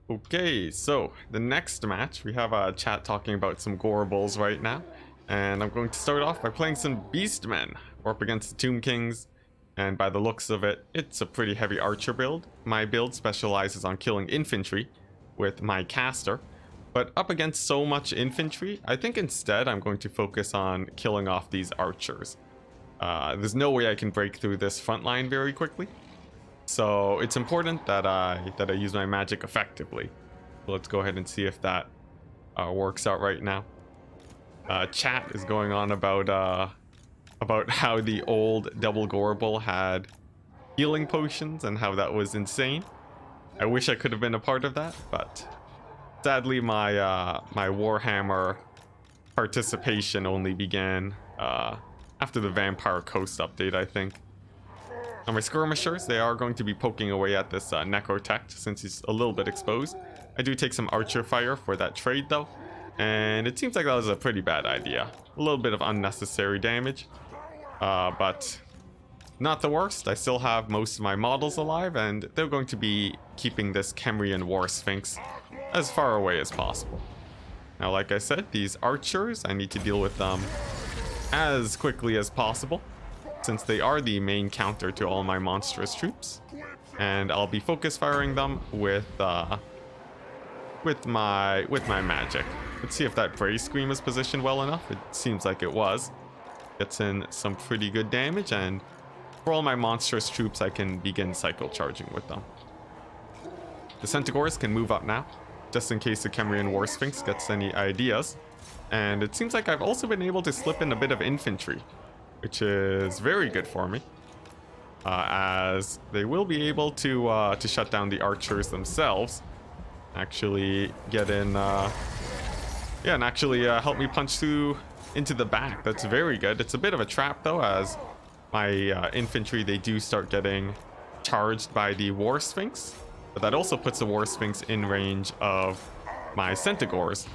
Okay, so the next match, we have a chat talking about some Gorables right now. And I'm going to start off by playing some Beastmen. We're up against the Tomb Kings, and by the looks of it, it's a pretty heavy archer build. My build specializes on killing infantry with my caster. But up against so much infantry, I think instead I'm going to focus on killing off these archers. There's no way I can break through this front line very quickly. So it's important that I use my magic effectively. So let's go ahead and see if that works out right now. Chat is going on about how the old double Gorable had healing potions and how that was insane. I wish I could have been a part of that, but sadly my my Warhammer participation only began after the Vampire Coast update, I think. Now my skirmishers, they are going to be poking away at this Necrotect since he's a little bit exposed. I do take some archer fire for that trade though, and it seems like that was a pretty bad idea. A little bit of unnecessary damage, but not the worst. I still have most of my models alive, and they're going to be keeping this Kemrian War Sphinx as far away as possible. Now, like I said, these archers, I need to deal with them as quickly as possible, since they are the main counter to all my monstrous troops, and I'll be focus firing them with my magic. Let's see if that Bray Scream is positioned well enough. It seems like it was. Gets in some pretty good damage, and for all my monstrous troops, I can begin cycle charging with them. The Centaurs can move up now, just in case the Kemrian War Sphinx gets any ideas. And it seems like I've also been able to slip in a bit of infantry, which is very good for me, as they will be able to shut down the archers themselves. Actually get in, and actually help me punch through into the back. That's very good. It's a bit of a trap though, as my infantry, they do start getting charged by the War Sphinx, but that also puts the War Sphinx in range of my Centaurs.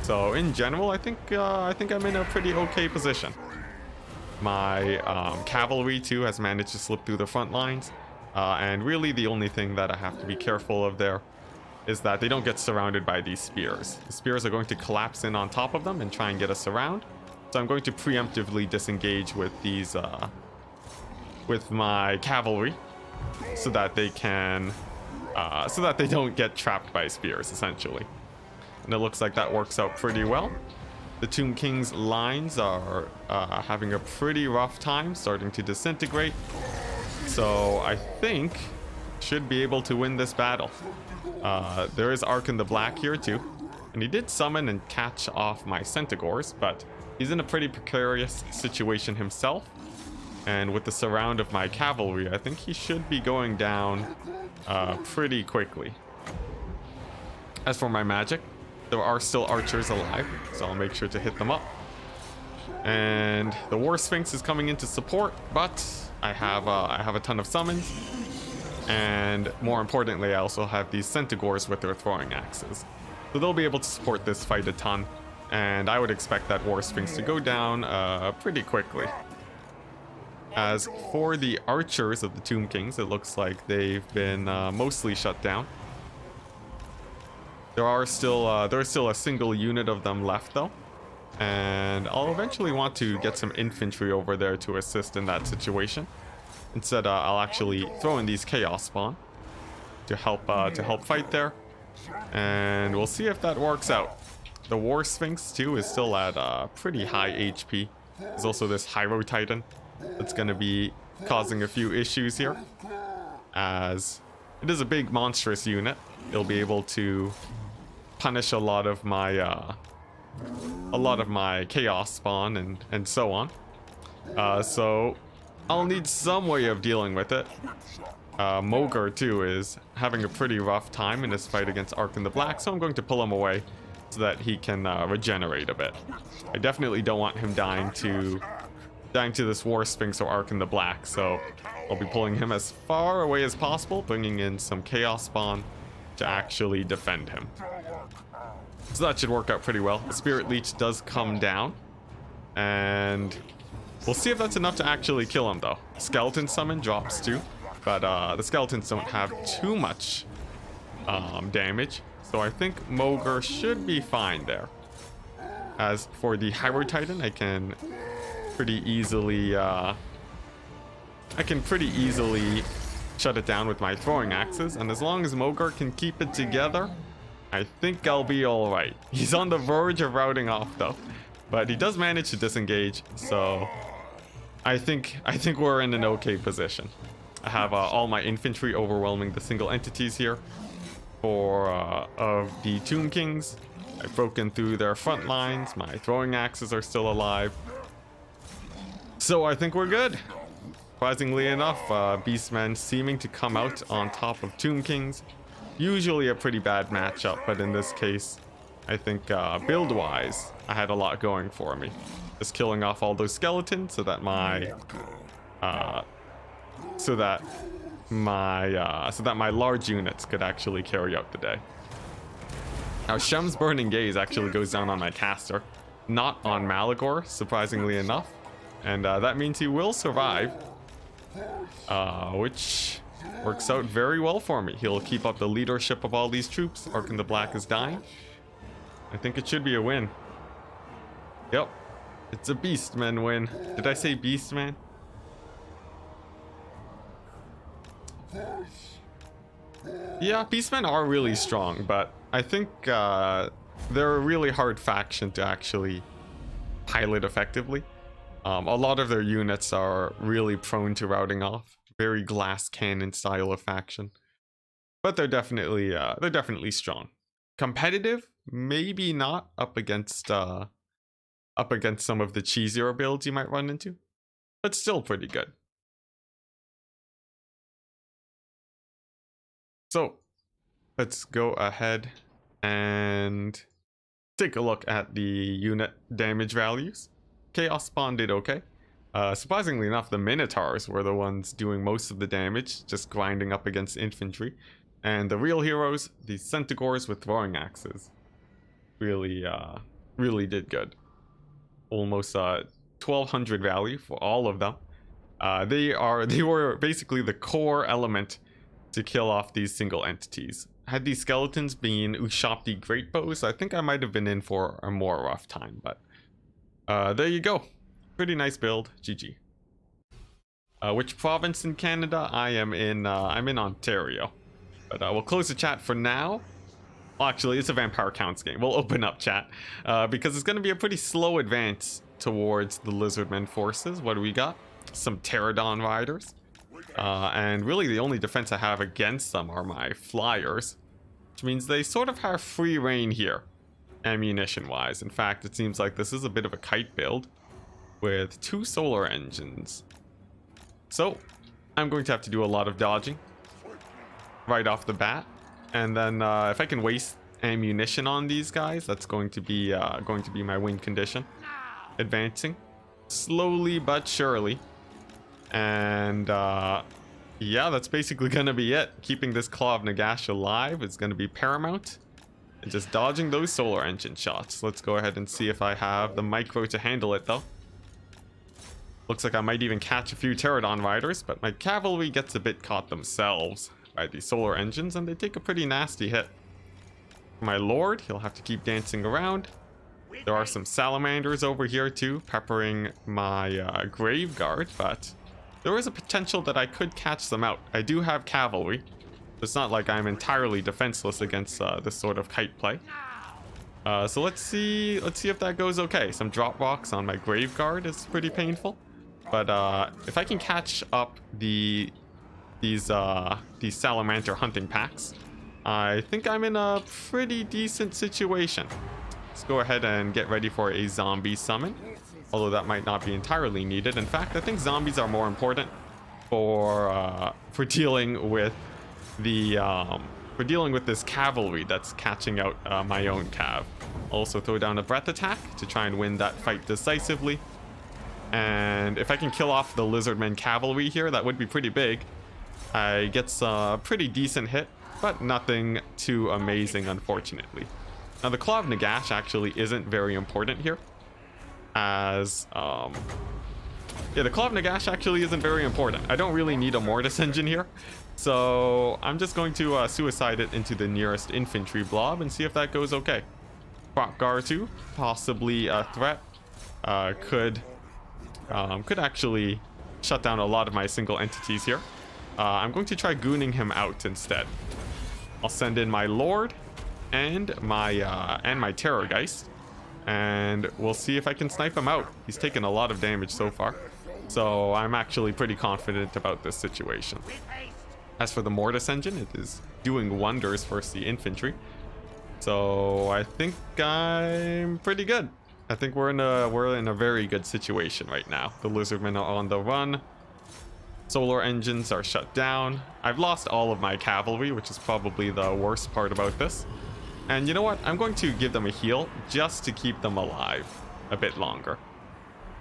So in general, I think I'm in a pretty okay position. My cavalry too has managed to slip through the front lines, and really the only thing that I have to be careful of there is that they don't get surrounded by these spears. The spears are going to collapse in on top of them and try and get us around. So I'm going to preemptively disengage with these with my cavalry, so that they can so that they don't get trapped by spears, essentially. And it looks like that works out pretty well. The Tomb King's lines are having a pretty rough time, starting to disintegrate. So I think should be able to win this battle. There is Arkan the Black here too, and he did summon and catch off my Centaurs, but he's in a pretty precarious situation himself. And with the surround of my cavalry, I think he should be going down pretty quickly. As for my magic, there are still archers alive, so I'll make sure to hit them up. And the War Sphinx is coming in to support, but I have a ton of summons, and more importantly, I also have these Centaurs with their throwing axes, so they'll be able to support this fight a ton. And I would expect that War Sphinx to go down pretty quickly. As for the archers of the Tomb Kings, it looks like they've been mostly shut down. There is still a single unit of them left though, and I'll eventually want to get some infantry over there to assist in that situation. Instead, I'll actually throw in these Chaos Spawn to help fight there, and we'll see if that works out. The War Sphinx too is still at pretty high HP. There's also this Hyro Titan that's going to be causing a few issues here, as it is a big monstrous unit. It'll be able to punish a lot of my Chaos Spawn and so on. So I'll need some way of dealing with it. Mogar too is having a pretty rough time in his fight against Arkan the Black, so I'm going to pull him away so that he can regenerate a bit. I definitely don't want him dying to this War Sphinx or Arkan the Black, so I'll be pulling him as far away as possible, bringing in some Chaos Spawn to actually defend him. So that should work out pretty well. The Spirit Leech does come down, and we'll see if that's enough to actually kill him though. Skeleton Summon drops too, but the skeletons don't have too much damage. So I think Mogr should be fine there. As for the Hybrid Titan, I can pretty easily shut it down with my throwing axes, and as long as Mogr can keep it together, I think I'll be alright. He's on the verge of routing off though, but he does manage to disengage, so I think we're in an okay position. I have all my infantry overwhelming the single entities here for of the Tomb Kings. I've broken through their front lines. My throwing axes are still alive. So I think we're good. Surprisingly enough, Beastmen seeming to come out on top of Tomb Kings. Usually a pretty bad matchup, but in this case, I think build-wise, I had a lot going for me. Just killing off all those skeletons so that my large units could actually carry out the day. Now, Shem's Burning Gaze actually goes down on my caster, not on Malagor, surprisingly enough. And that means he will survive, which works out very well for me. He'll keep up the leadership of all these troops. Arkan the Black is dying. I think it should be a win. Yep, it's a Beastman win. Did I say Beastman? Yeah, Beastmen are really strong, but I think they're a really hard faction to actually pilot effectively. A lot of their units are really prone to routing off. Very glass cannon style of faction, but they're definitely strong. Competitive, maybe not up against some of the cheesier builds you might run into, but still pretty good. So let's go ahead and take a look at the unit damage values. Chaos Spawn did okay. Surprisingly enough, the Minotaurs were the ones doing most of the damage, just grinding up against infantry. And the real heroes, the Centaurs with throwing axes, really did good. Almost 1200 value for all of them. They were basically the core element to kill off these single entities. Had these skeletons been Ushabti Greatbows, I think I might have been in for a more rough time, but there you go. Pretty nice build. GG. Which province in Canada? I'm in Ontario. But we'll close the chat for now. Well, actually, it's a Vampire Counts game. We'll open up chat because it's going to be a pretty slow advance towards the Lizardmen forces. What do we got? Some Pterodon riders. And really the only defense I have against them are my flyers, which means they sort of have free reign here, ammunition-wise. In fact, it seems like this is a bit of a kite build with 2 solar engines. So I'm going to have to do a lot of dodging right off the bat, and then if I can waste ammunition on these guys, that's going to be my win condition. Advancing slowly but surely, and yeah, that's basically gonna be it. Keeping this Claw of Nagash alive is gonna be paramount, and just dodging those solar engine shots. Let's go ahead and see if I have the micro to handle it though. Looks like I might even catch a few Pterodon riders, but my cavalry gets a bit caught themselves by the solar engines, and they take a pretty nasty hit. My lord, he'll have to keep dancing around. There are some salamanders over here too, peppering my grave guard, but there is a potential that I could catch them out. I do have cavalry. It's not like I'm entirely defenseless against this sort of kite play. So let's see if that goes okay. Some drop rocks on my grave guard is pretty painful, but if I can catch up these salamander hunting packs, I think I'm in a pretty decent situation. Let's go ahead and get ready for a zombie summon, although that might not be entirely needed. In fact, I think zombies are more important for dealing with the this cavalry that's catching out my own cav. Also throw down a breath attack to try and win that fight decisively. And if I can kill off the Lizardmen cavalry here, that would be pretty big. I get a pretty decent hit, but nothing too amazing, unfortunately. Now the Claw of Nagash actually isn't very important here, as yeah, the Claw of Nagash actually isn't very important. I don't really need a Mortis engine here, So I'm just going to suicide it into the nearest infantry blob and see if that goes okay. Kroq-Gar 2, possibly a threat, could actually shut down a lot of my single entities here. I'm going to try gooning him out instead. I'll send in my Lord and my Terrorgeist, and we'll see if I can snipe him out. He's taken a lot of damage so far, so I'm actually pretty confident about this situation. As for the Mortis engine, it is doing wonders for the infantry, so I think I'm pretty good. I think we're in a very good situation right now. The Lizardmen are on the run. Solar engines are shut down. I've lost all of my cavalry, which is probably the worst part about this. And you know what? I'm going to give them a heal just to keep them alive a bit longer.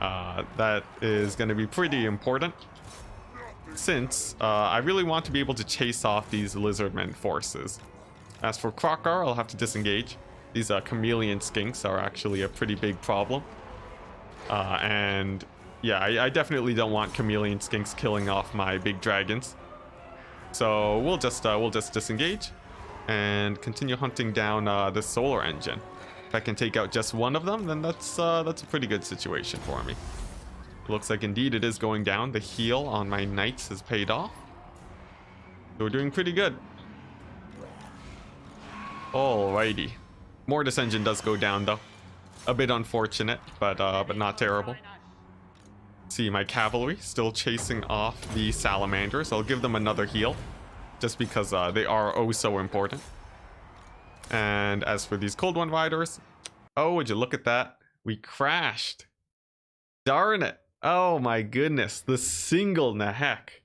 That is going to be pretty important, since I really want to be able to chase off these Lizardmen forces. As for Kroq-Gar, I'll have to disengage. These chameleon skinks are actually a pretty big problem. And yeah, I definitely don't want chameleon skinks killing off my big dragons. So we'll just disengage and continue hunting down the solar engine. If I can take out just one of them, then that's a pretty good situation for me. It looks like indeed it is going down. The heal on my knights has paid off. So we're doing pretty good. Alrighty. Mortis engine does go down though. A bit unfortunate, but not terrible. See, my cavalry still chasing off the salamanders. I'll give them another heal, just because they are oh so important. And as for these Cold One Riders, oh, would you look at that? We crashed. Darn it. Oh my goodness. The single Nahek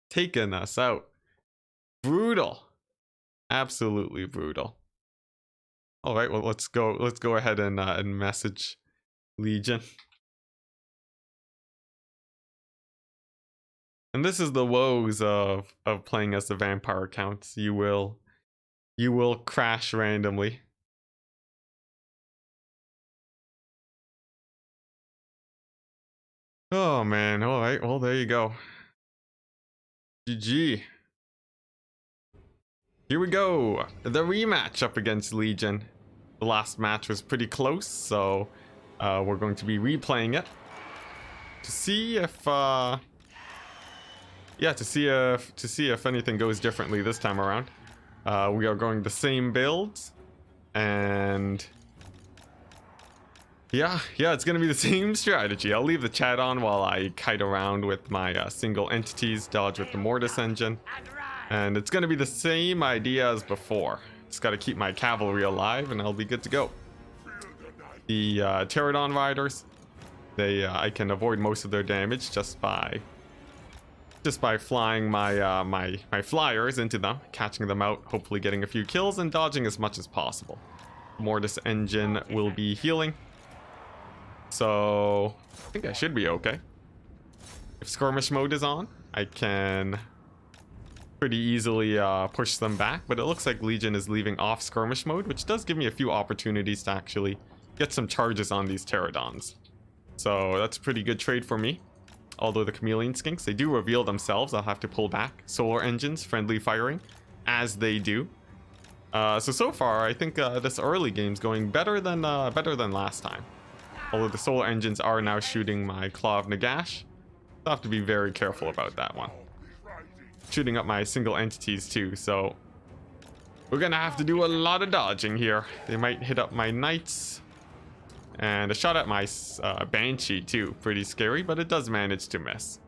taking us out. Brutal. Absolutely brutal. All right, well, let's go ahead and message Legion. And this is the woes of playing as the vampire accounts. You will crash randomly. Oh man, all right, well, there you go. GG. Here we go. The rematch up against Legion. The last match was pretty close, so we're going to be replaying it to see if to see if anything goes differently this time around. We are going the same builds, and yeah, it's gonna be the same strategy. I'll leave the chat on while I kite around with my single entities, dodge with the Mortis engine, and it's gonna be the same idea as before. Just gotta keep my cavalry alive, and I'll be good to go. The Pterodon riders, I can avoid most of their damage just by flying my flyers into them, catching them out, hopefully getting a few kills, and dodging as much as possible. Mortis engine will be healing, so I think I should be okay. If skirmish mode is on, I can pretty easily push them back, but it looks like Legion is leaving off skirmish mode, which does give me a few opportunities to actually get some charges on these Pterodons. So that's a pretty good trade for me. Although the chameleon skinks, they do reveal themselves, I'll have to pull back. Solar engines, friendly firing, as they do. So far, I think this early game's going better than last time. Although the solar engines are now shooting my Claw of Nagash, I'll have to be very careful about that one. Shooting up my single entities too, so we're gonna have to do a lot of dodging here. They might hit up my knights. And a shot at my Banshee too, pretty scary, but it does manage to miss.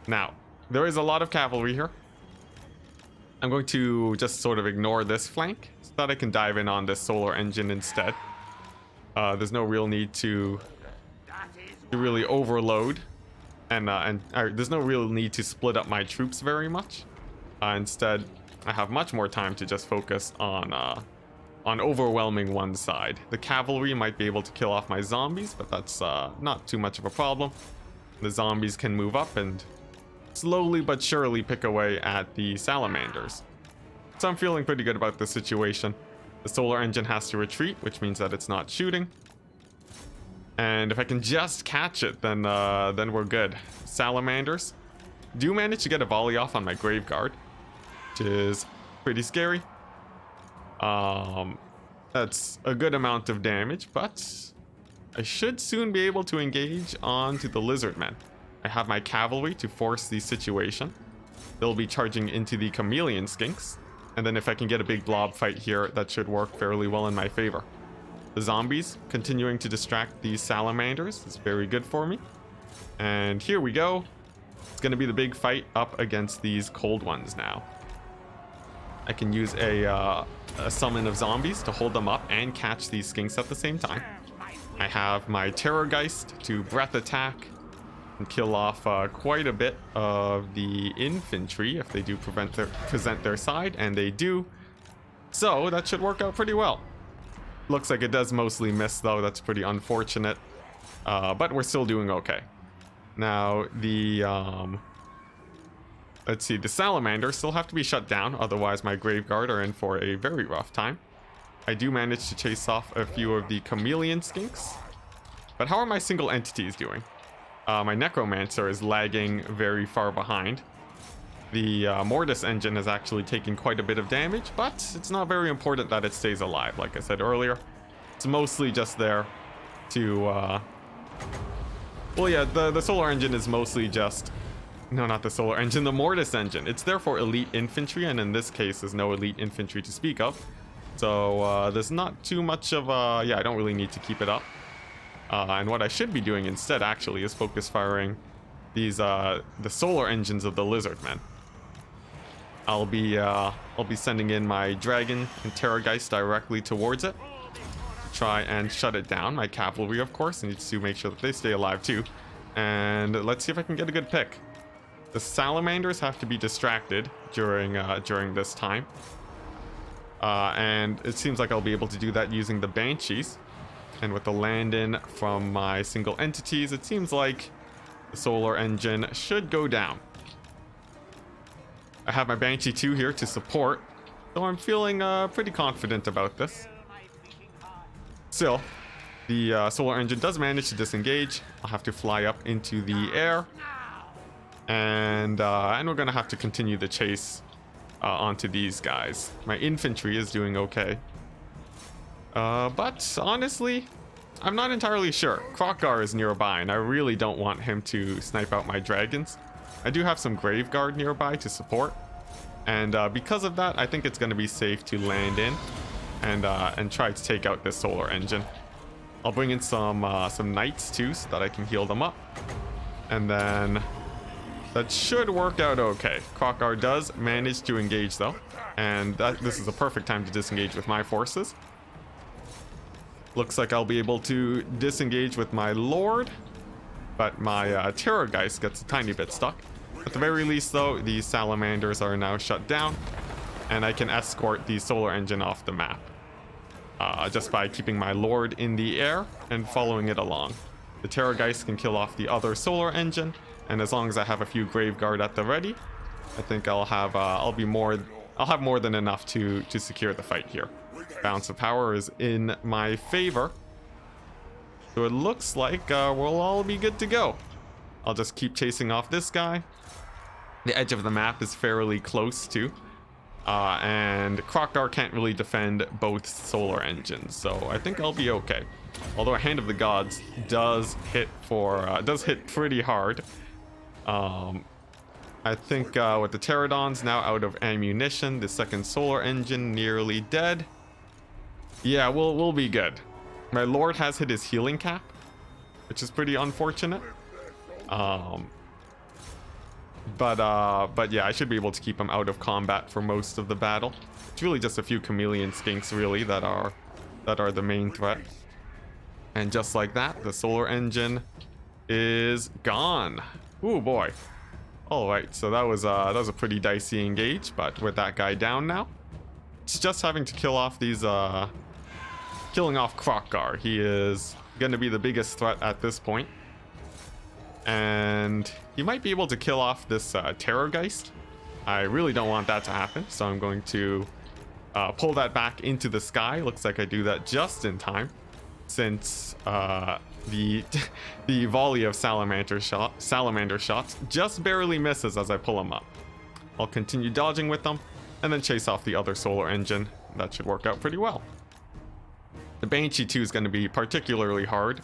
Now, there is a lot of cavalry here. I'm going to just sort of ignore this flank, so that I can dive in on this solar engine instead. There's no real need to really overload, and there's no real need to split up my troops very much. Instead, I have much more time to just focus on overwhelming one side. The cavalry might be able to kill off my zombies, but that's not too much of a problem. The zombies can move up and slowly but surely pick away at the salamanders. So I'm feeling pretty good about this situation. The solar engine has to retreat, which means that it's not shooting. And if I can just catch it, then we're good. Salamanders do manage to get a volley off on my Graveguard. which is pretty scary. That's a good amount of damage, but I should soon be able to engage onto the lizardmen. I have my cavalry to force the situation. They'll be charging into the chameleon skinks, and then if I can get a big blob fight here, that should work fairly well in my favor. The zombies continuing to distract these salamanders is very good for me. And here we go. It's going to be the big fight up against these cold ones now. I can use a summon of zombies to hold them up and catch these skinks at the same time. I have my Terrorgeist to breath attack and kill off quite a bit of the infantry if they do present their side, and they do. So that should work out pretty well. Looks like it does mostly miss though. That's pretty unfortunate, but we're still doing okay. Now the let's see, the salamanders still have to be shut down, otherwise my Graveguard are in for a very rough time. I do manage to chase off a few of the chameleon skinks, but how are my single entities doing? My Necromancer is lagging very far behind. The Mortis engine is actually taking quite a bit of damage, but it's not very important that it stays alive. Like I said earlier, it's mostly just there to well, yeah, the solar engine is mostly just, no, not the solar engine, the Mortis engine. It's there for elite infantry, and in this case there's no elite infantry to speak of, so there's not too much of yeah, I don't really need to keep it up. And what I should be doing instead actually is focus firing these the solar engines of the lizardmen. I'll be sending in my dragon and Terrorgeist directly towards it to try and shut it down. My cavalry, of course, needs to make sure that they stay alive too. And let's see if I can get a good pick. The salamanders have to be distracted during this time, and it seems like I'll be able to do that using the banshees. And with the land-in from my single entities, it seems like the solar engine should go down. I have my Banshee 2 here to support, so I'm feeling pretty confident about this. Still, the solar engine does manage to disengage. I'll have to fly up into the air, and we're gonna have to continue the chase onto these guys. My infantry is doing okay. But honestly, I'm not entirely sure. Krokgar is nearby, and I really don't want him to snipe out my dragons. I do have some Graveguard nearby to support, and because of that, I think it's going to be safe to land in and try to take out this solar engine. I'll bring in some knights too, so that I can heal them up, and then that should work out okay. Krokgar does manage to engage though, and this is a perfect time to disengage with my forces. Looks like I'll be able to disengage with my Lord, but my Terrorgeist gets a tiny bit stuck. At the very least though, these salamanders are now shut down, and I can escort the solar engine off the map just by keeping my Lord in the air and following it along. The Terrorgeist can kill off the other solar engine, and as long as I have a few Graveguard at the ready, I think I'll have more than enough to secure the fight here. Balance of power is in my favor, so it looks like we'll all be good to go. I'll just keep chasing off this guy. The edge of the map is fairly close too, and Krokgar can't really defend both solar engines, so I think I'll be okay. Although a Hand of the Gods does hit pretty hard. I think with the Pterodons now out of ammunition, the second solar engine nearly dead. Yeah, we'll be good. My Lord has hit his healing cap, which is pretty unfortunate. But yeah, I should be able to keep him out of combat for most of the battle. It's really just a few chameleon skinks really that are the main threat. And just like that, the solar engine is gone. Ooh boy. All right, so that was a pretty dicey engage, but with that guy down now, it's just having to kill off these killing off Krokgar. He is going to be the biggest threat at this point. And he might be able to kill off this Terrorgeist. I really don't want that to happen, so I'm going to pull that back into the sky. Looks like I do that just in time, since the volley of salamander shots just barely misses as I pull him up. I'll continue dodging with them, and then chase off the other solar engine. That should work out pretty well. The Banshee 2 is going to be particularly hard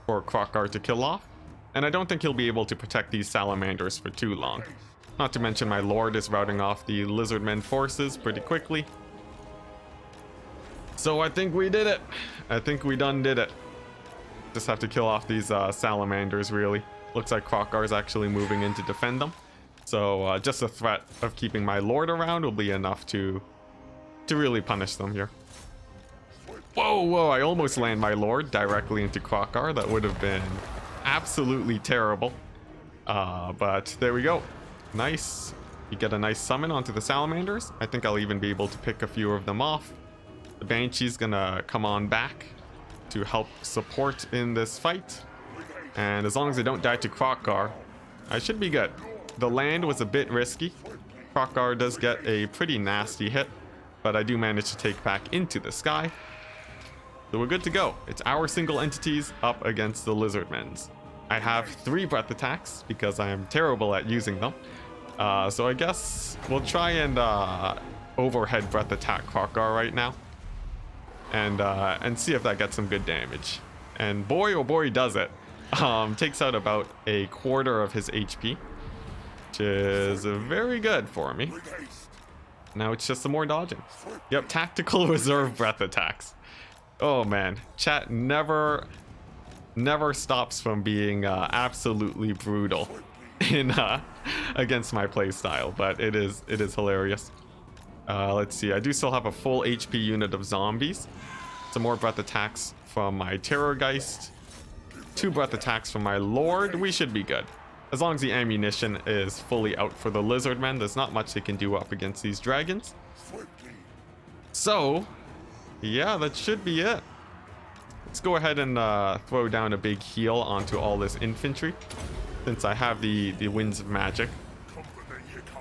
for Kroq-Gar to kill off, and I don't think he'll be able to protect these salamanders for too long. Not to mention my Lord is routing off the Lizardmen forces pretty quickly. So I think we did it. I think we done did it. Just have to kill off these salamanders, really. Looks like Kroq-Gar is actually moving in to defend them. So just the threat of keeping my Lord around will be enough to really punish them here. Whoa, I almost land my Lord directly into Kroq-Gar. That would have been absolutely terrible. But there we go. Nice. You get a nice summon onto the salamanders. I think I'll even be able to pick a few of them off. The Banshee's gonna come on back to help support in this fight. And as long as I don't die to Kroq-Gar, I should be good. The land was a bit risky. Kroq-Gar does get a pretty nasty hit, but I do manage to take back into the sky. So we're good to go. It's our single entities up against the Lizardmen's. I have 3 breath attacks because I am terrible at using them. So I guess we'll try and overhead breath attack Kroq-Gar right now. And see if that gets some good damage. And boy, oh boy, does it. Takes out about a quarter of his HP, which is very good for me. Now it's just some more dodging. Yep, tactical reserve breath attacks. Oh man, chat never stops from being absolutely brutal in against my playstyle, but it is hilarious. Let's see, I do still have a full HP unit of zombies. Some more breath attacks from my Terrorgeist. 2 breath attacks from my Lord. We should be good. As long as the ammunition is fully out for the Lizardmen, there's not much they can do up against these dragons. So, yeah, that should be it. Let's go ahead and throw down a big heal onto all this infantry, since I have the Winds of Magic.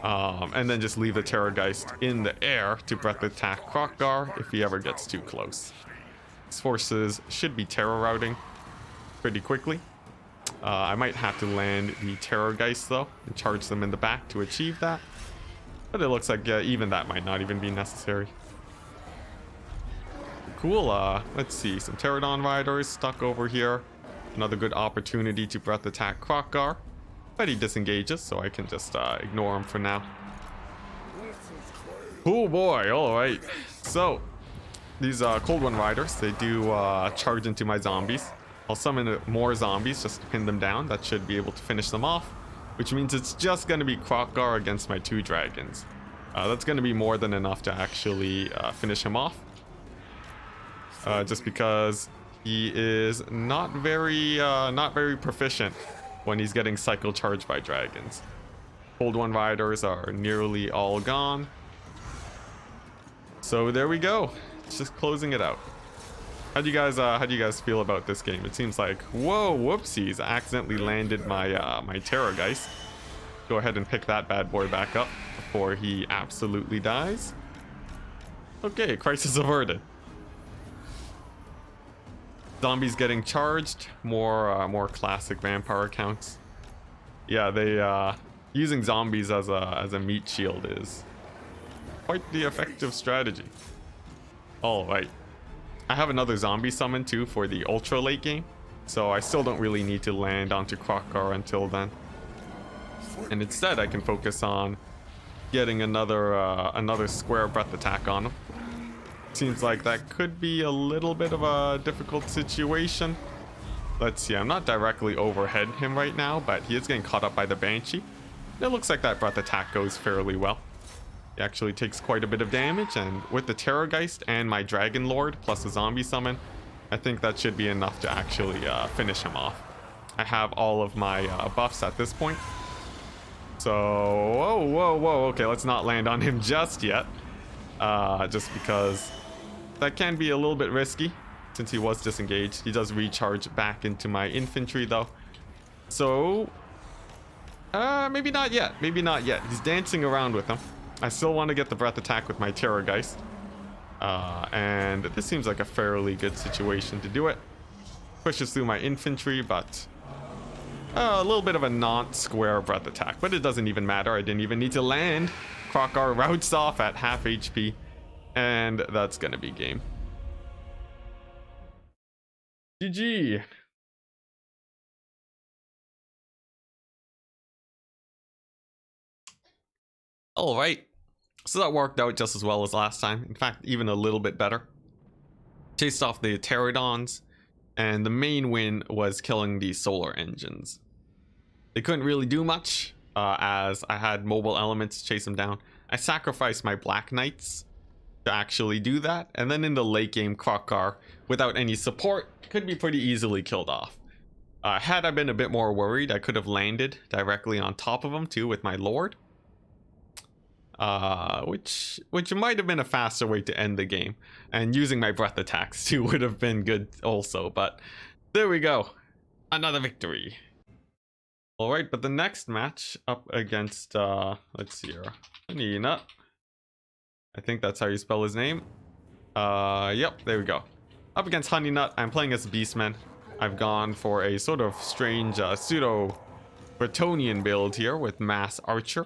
And then just leave the Terrorgeist in the air to breath attack Kroq-Gar if he ever gets too close. His forces should be terror routing pretty quickly. I might have to land the Terrorgeist though and charge them in the back to achieve that. But it looks like even that might not even be necessary. Cool, let's see, some Pterodon Riders stuck over here. Another good opportunity to breath attack Kroq-Gar. But he disengages, so I can just ignore him for now. Oh boy, alright. So, these Cold One Riders, they do charge into my zombies. I'll summon more zombies just to pin them down. That should be able to finish them off. Which means it's just going to be Kroq-Gar against my 2 dragons. That's going to be more than enough to actually finish him off. Just because he is not very proficient when he's getting cycle charged by dragons. Cold One Riders are nearly all gone. So there we go. It's just closing it out. How do you guys feel about this game? It seems like, whoa, whoopsies, I accidentally landed my my Terrorgeist. Go ahead and pick that bad boy back up before he absolutely dies. Okay, crisis averted. Zombies getting charged. More classic vampire accounts. Yeah, they using zombies as a meat shield is quite the effective strategy. All right, I have another zombie summon too for the ultra late game, so I still don't really need to land onto Kroq-Gar until then. And instead, I can focus on getting another square breath attack on him. Seems like that could be a little bit of a difficult situation. Let's see, I'm not directly overhead him right now, but he is getting caught up by the Banshee. It looks like that breath attack goes fairly well. He actually takes quite a bit of damage, and with the Terrorgeist and my Dragon Lord plus a zombie summon, I think that should be enough to actually finish him off. I have all of my buffs at this point. So, whoa, okay, let's not land on him just yet. Just because that can be a little bit risky since he was disengaged. He does recharge back into my infantry though. So, maybe not yet. He's dancing around with him. I still want to get the breath attack with my Terrorgeist. And this seems like a fairly good situation to do it. Pushes through my infantry, but a little bit of a not square breath attack. But it doesn't even matter. I didn't even need to land Krokar routes off at half HP, and that's gonna be game. GG. All right, so that worked out just as well as last time. In fact, even a little bit better. Chased off the pterodons, and the main win was killing the solar engines. They couldn't really do much, as I had mobile elements to chase them down. I sacrificed my Black Knights to actually do that, and then in the late game, Krokar, without any support, could be pretty easily killed off. Had I been a bit more worried, I could have landed directly on top of him too with my Lord. Which might have been a faster way to end the game, and using my breath attacks too would have been good also, but there we go, another victory. All right, but the next match up against let's see here, Honeynut, I think that's how you spell his name. Yep, there we go. Up against Honeynut, I'm playing as Beastman. I've gone for a sort of strange pseudo Bretonnian build here with mass archer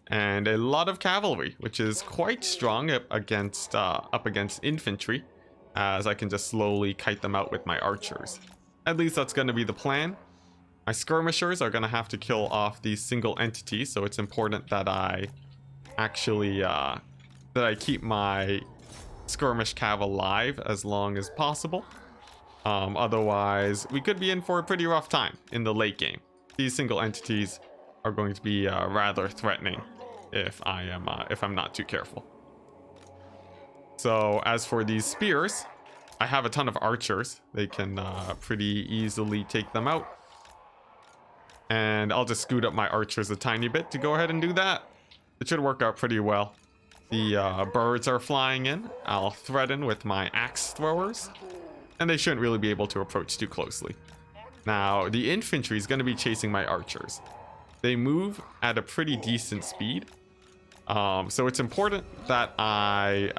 and a lot of cavalry, which is quite strong up against infantry, as I can just slowly kite them out with my archers. At least that's going to be the plan. My skirmishers are going to have to kill off these single entities, so it's important that I actually that I keep my skirmish cav alive as long as possible. Otherwise, we could be in for a pretty rough time in the late game. These single entities are going to be rather threatening if I'm not too careful. So as for these spears, I have a ton of archers. They can pretty easily take them out. And I'll just scoot up my archers a tiny bit to go ahead and do that. It should work out pretty well. The birds are flying in. I'll threaten with my axe throwers, and they shouldn't really be able to approach too closely. Now, the infantry is going to be chasing my archers. They move at a pretty decent speed, so it's important that I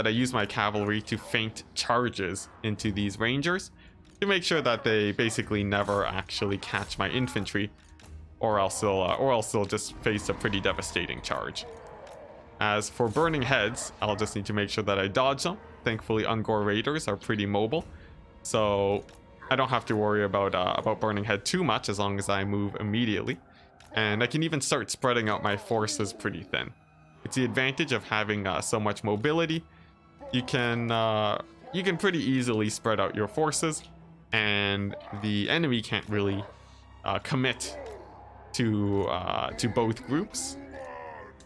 use my cavalry to feint charges into these rangers to make sure that they basically never actually catch my infantry, or else they'll just face a pretty devastating charge. As for burning heads, I'll just need to make sure that I dodge them. Thankfully, Ungor raiders are pretty mobile, so I don't have to worry about burning head too much as long as I move immediately. And I can even start spreading out my forces pretty thin. It's the advantage of having so much mobility. You can pretty easily spread out your forces, and the enemy can't really commit to both groups,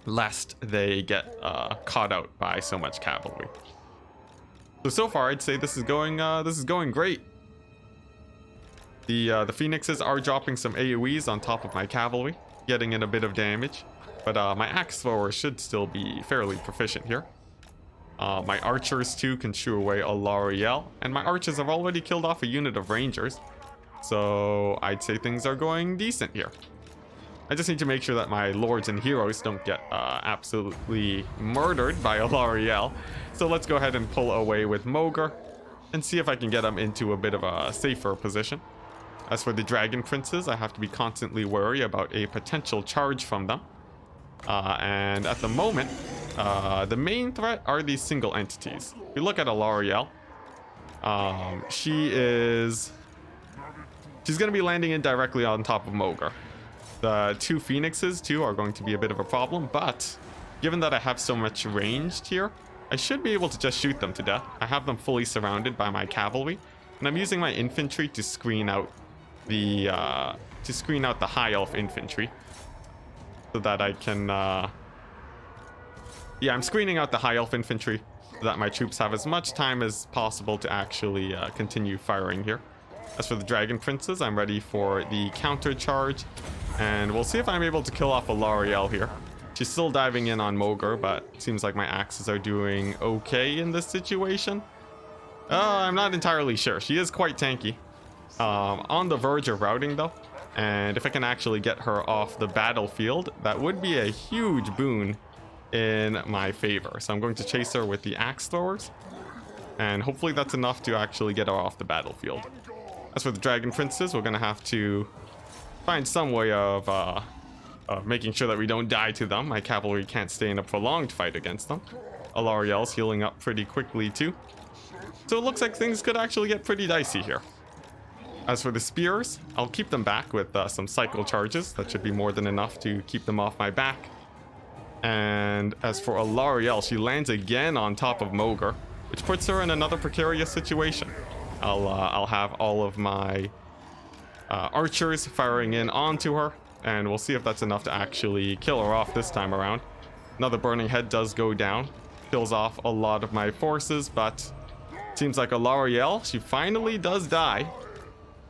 lest they get caught out by so much cavalry. So far, I'd say this is going great. The phoenixes are dropping some AoEs on top of my cavalry, getting in a bit of damage, but my axe thrower should still be fairly proficient here. My archers too can shoo away a Lariel, and my archers have already killed off a unit of rangers, so I'd say things are going decent here. I just need to make sure that my lords and heroes don't get absolutely murdered by a Lariel. So let's go ahead and pull away with Mogr and see if I can get them into a bit of a safer position. As for the dragon princes, I have to be constantly wary about a potential charge from them. And at the moment, the main threat are these single entities. If you look at a Lariel, she's going to be landing in directly on top of Mogr. The two phoenixes too are going to be a bit of a problem, but given that I have so much ranged here, I should be able to just shoot them to death. I have them fully surrounded by my cavalry, and I'm using my infantry to screen out the high elf infantry, so that I can I'm screening out the high elf infantry so that my troops have as much time as possible to actually continue firing here. As for the dragon princes, I'm ready for the counter charge, and we'll see if I'm able to kill off a Lariel here. She's still diving in on Mogr, but it seems like my axes are doing okay in this situation. I'm not entirely sure. She is quite tanky. On the verge of routing though, and if I can actually get her off the battlefield, that would be a huge boon in my favor. So I'm going to chase her with the axe throwers, and hopefully that's enough to actually get her off the battlefield. As for the dragon princes, we're gonna have to find some way of making sure that we don't die to them. My cavalry can't stay in a prolonged fight against them. Alarielle's healing up pretty quickly too. So it looks like things could actually get pretty dicey here. As for the spears, I'll keep them back with some cycle charges. That should be more than enough to keep them off my back. And as for Alarielle, she lands again on top of Mogar, which puts her in another precarious situation. I'll have all of my archers firing in onto her, and we'll see if that's enough to actually kill her off this time around. Another burning head does go down, kills off a lot of my forces, but seems like Alarielle, she finally does die,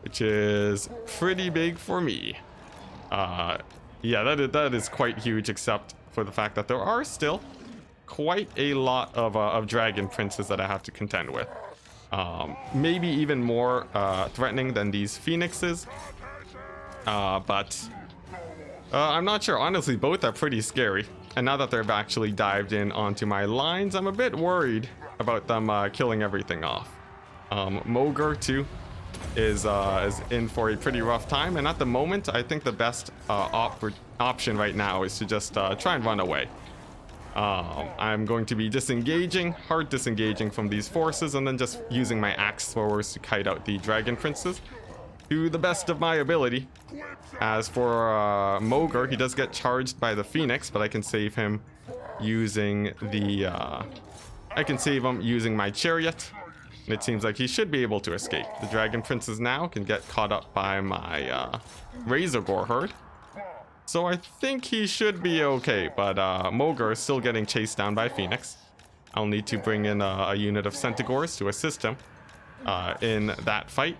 which is pretty big for me. Yeah, that is quite huge, except for the fact that there are still quite a lot of dragon princes that I have to contend with. Maybe even more threatening than these phoenixes, but I'm not sure. Honestly, both are pretty scary, and now that they've actually dived in onto my lines, I'm a bit worried about them killing everything off. Mogar too is in for a pretty rough time, and at the moment I think the best option right now is to just try and run away. I'm going to be hard disengaging from these forces, and then just using my axe throwers to kite out the dragon princes to the best of my ability. As for Mogar, he does get charged by the phoenix, but I can save him using my chariot. And it seems like he should be able to escape. The dragon princes now can get caught up by my Razorgore herd. So I think he should be okay, but Mogar is still getting chased down by Phoenix. I'll need to bring in a unit of Centaurs to assist him in that fight.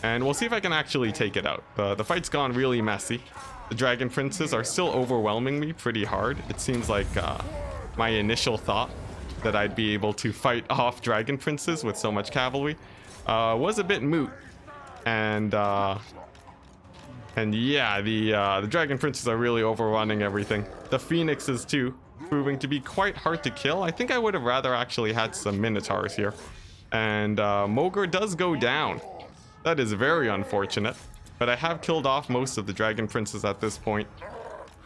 And we'll see if I can actually take it out. The fight's gone really messy. The dragon princes are still overwhelming me pretty hard. It seems like my initial thought that I'd be able to fight off dragon princes with so much cavalry was a bit moot. And yeah, the dragon princes are really overrunning everything. The phoenixes too, proving to be quite hard to kill. I think I would have rather actually had some minotaurs here. And Mogar does go down. That is very unfortunate, but I have killed off most of the dragon princes at this point.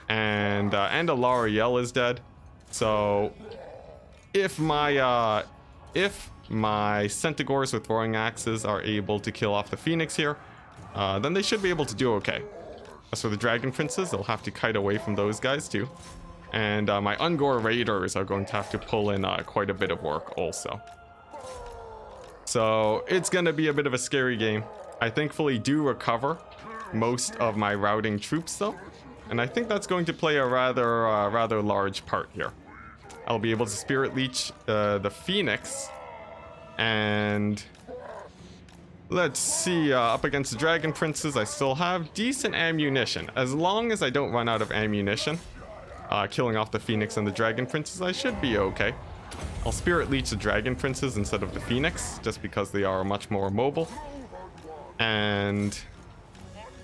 And Alarielle is dead. So if my Centaurs with throwing axes are able to kill off the phoenix here, then they should be able to do okay. As for the dragon princes, they'll have to kite away from those guys too. And my Ungor raiders are going to have to pull in quite a bit of work also. So it's going to be a bit of a scary game. I thankfully do recover most of my routing troops though, and I think that's going to play a rather large part here. I'll be able to Spirit Leech the Phoenix, and let's see, up against the Dragon Princes, I still have decent ammunition. As long as I don't run out of ammunition, killing off the Phoenix and the Dragon Princes, I should be okay. I'll Spirit Leech the Dragon Princes instead of the Phoenix, just because they are much more mobile. And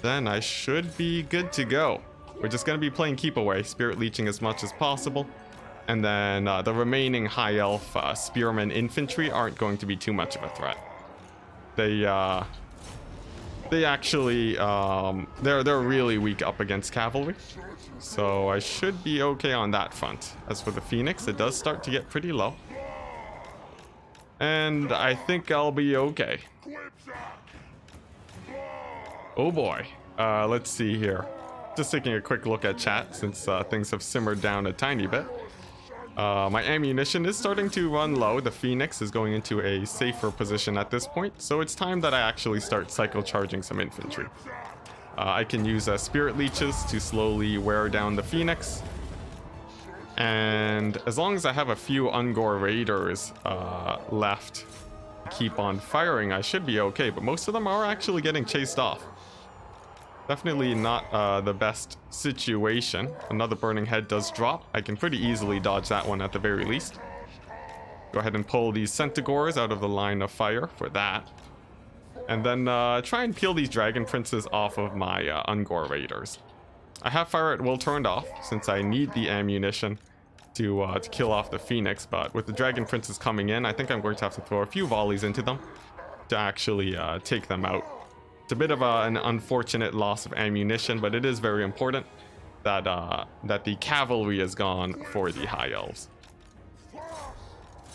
then I should be good to go. We're just going to be playing Keep Away, Spirit Leeching as much as possible. And then the remaining High Elf Spearmen Infantry aren't going to be too much of a threat. They actually, they're really weak up against cavalry. So I should be okay on that front. As for the Phoenix, it does start to get pretty low. And I think I'll be okay. Oh boy. Let's see here. Just taking a quick look at chat since things have simmered down a tiny bit. My ammunition is starting to run low. The Phoenix is going into a safer position at this point, so it's time that I actually start cycle charging some infantry. I can use Spirit Leeches to slowly wear down the Phoenix, and as long as I have a few Ungor Raiders left to keep on firing, I should be okay, but most of them are actually getting chased off. Definitely not the best situation. Another Burning Head does drop. I can pretty easily dodge that one at the very least. Go ahead and pull these Centaurs out of the line of fire for that. And then try and peel these Dragon Princes off of my Ungor Raiders. I have Fire at Will turned off since I need the ammunition to kill off the Phoenix. But with the Dragon Princes coming in, I think I'm going to have to throw a few volleys into them to actually take them out. It's a bit of an unfortunate loss of ammunition, but it is very important. that the cavalry is gone for the high elves.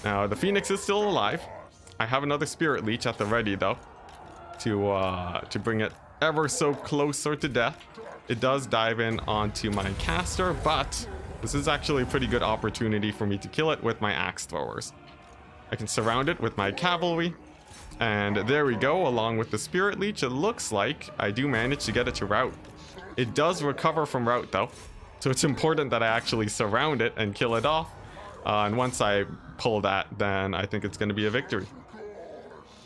Now the Phoenix is still alive. I have another Spirit Leech at the ready though, to bring it ever so closer to death. It does dive in onto my caster, but this is actually a pretty good opportunity for me to kill it with my axe throwers. I can surround it with my cavalry, and there we go. Along with the Spirit Leech, it looks like I do manage to get it to rout. It does recover from rout though, so it's important that I actually surround it and kill it off. And once I pull that, then I think it's going to be a victory.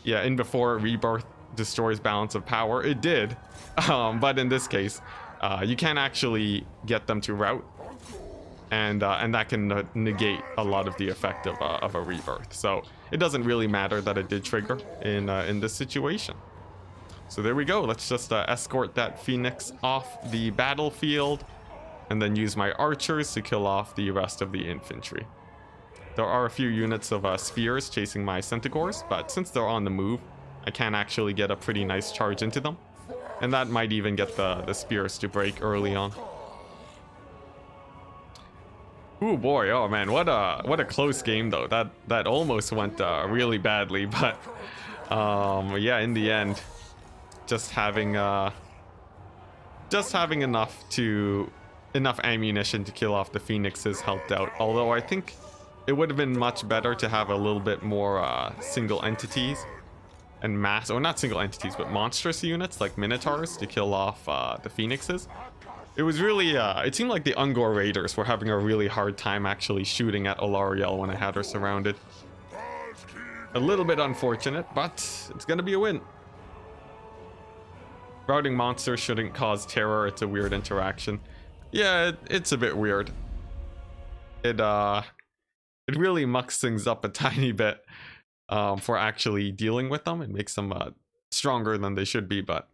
Yeah, in before Rebirth destroys balance of power, it did. But in this case, you can't actually get them to rout, and that can negate a lot of the effect of a Rebirth. So it doesn't really matter that it did trigger in this situation. So there we go. Let's just escort that Phoenix off the battlefield, and then use my archers to kill off the rest of the infantry. There are a few units of spears chasing my Centaurs, but since they're on the move, I can actually get a pretty nice charge into them. And that might even get the spears to break early on. Ooh boy, oh man, what a close game though. That almost went really badly, but yeah, in the end, just having enough ammunition to kill off the Phoenixes helped out. Although I think it would have been much better to have a little bit more single entities and mass, or not single entities, but monstrous units like Minotaurs to kill off the Phoenixes. It was really, it seemed like the Ungor Raiders were having a really hard time actually shooting at Alarielle when I had her surrounded. A little bit unfortunate, but it's gonna be a win. Routing monsters shouldn't cause terror. It's a weird interaction. Yeah, it's a bit weird. It really mucks things up a tiny bit for actually dealing with them. It makes them stronger than they should be, but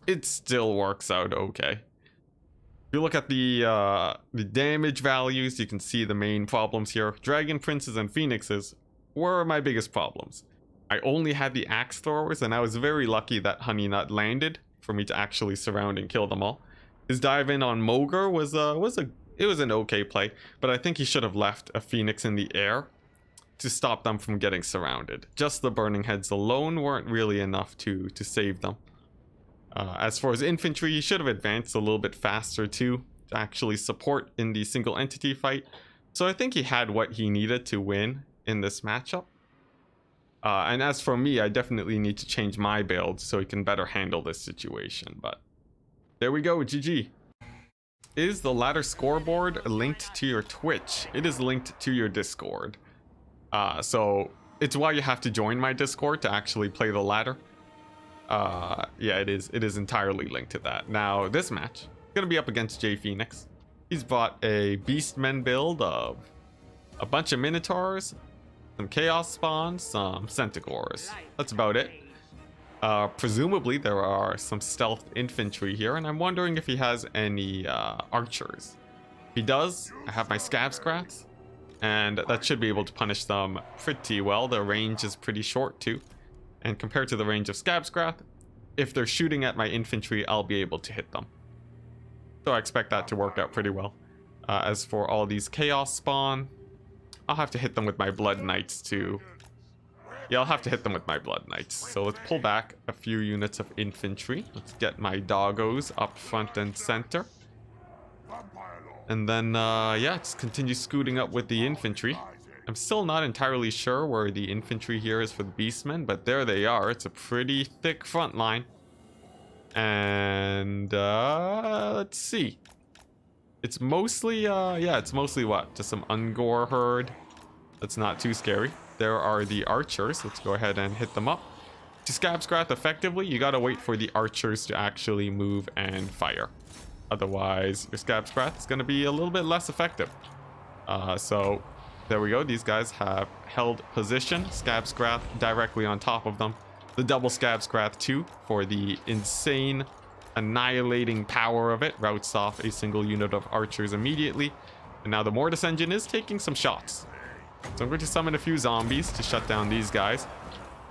it still works out okay. If you look at the damage values, you can see the main problems here. Dragon Princes and Phoenixes were my biggest problems. I only had the axe throwers, and I was very lucky that Honey Nut landed for me to actually surround and kill them all. His dive in on Mogr was an okay play, but I think he should have left a Phoenix in the air to stop them from getting surrounded. Just the Burning Heads alone weren't really enough to save them. As for his infantry, he should have advanced a little bit faster too, to actually support in the single entity fight. So I think he had what he needed to win in this matchup. And as for me, I definitely need to change my build so he can better handle this situation. But there we go, GG. Is the ladder scoreboard linked to your Twitch? It is linked to your Discord. So it's why you have to join my Discord to actually play the ladder. Yeah, it is entirely linked to that. Now, this match, gonna be up against Jay Phoenix. He's bought a Beastmen build of a bunch of Minotaurs, some Chaos Spawns, some Centaurs. That's about it. Presumably there are some stealth infantry here, and I'm wondering if he has any archers. If he does, I have my Scabscraths, and that should be able to punish them pretty well. Their range is pretty short too, and compared to the range of Scabscrath, if they're shooting at my infantry, I'll be able to hit them. So I expect that to work out pretty well. As for all these Chaos Spawn, I'll have to hit them with my Blood Knights too. Yeah, I'll have to hit them with my Blood Knights. So let's pull back a few units of infantry. Let's get my doggos up front and center. And then, yeah, just continue scooting up with the infantry. I'm still not entirely sure where the infantry here is for the Beastmen, but there they are. It's a pretty thick front line. And, let's see. It's mostly, yeah, it's mostly what? Just some Ungor herd. That's not too scary. There are the archers. Let's go ahead and hit them up. To Scabscrath effectively, you gotta wait for the archers to actually move and fire. Otherwise, your Scabscrath is gonna be a little bit less effective. So, there we go. These guys have held position. Scabscrath directly on top of them. The double Scabscrath too, for the insane annihilating power of it. Routs off a single unit of archers immediately. And now the Mortis engine is taking some shots. So I'm going to summon a few zombies to shut down these guys.